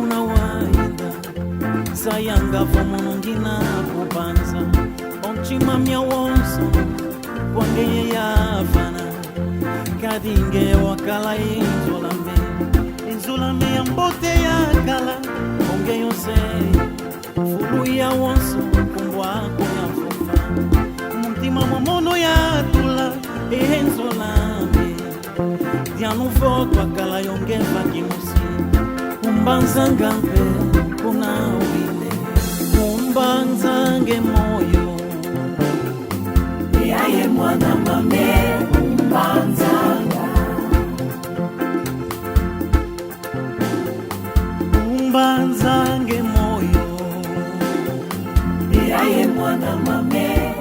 unawaida sayanga vomonongina kubanza onchima mya wonso wangeye yavana kadinge wakala inzulame ya mbote ya kala onge yose fulu ya wonso kumbwako ya fofa muntima momono ya tula enzolame dianu voto akala yonge vakimusi umbanzangampe kuna wile umbanzange moyo yaye mwana mame umbanzanga umbanzange moyo yaye mwana mame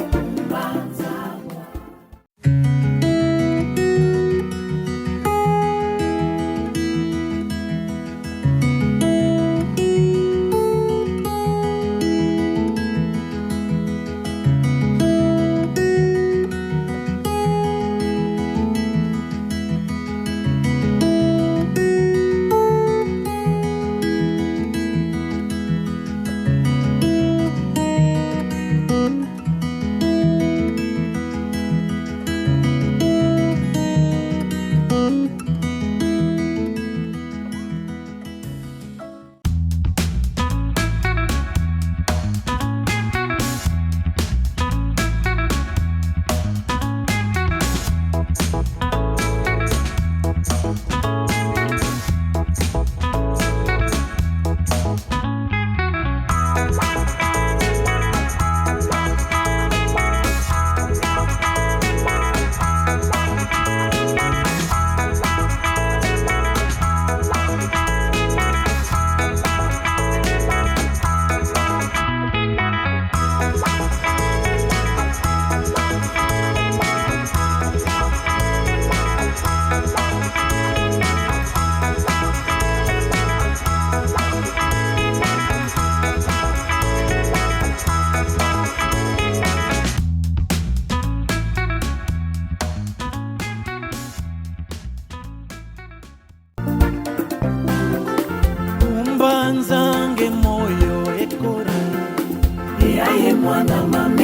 umbanzange moyo ekora yaye mwana mame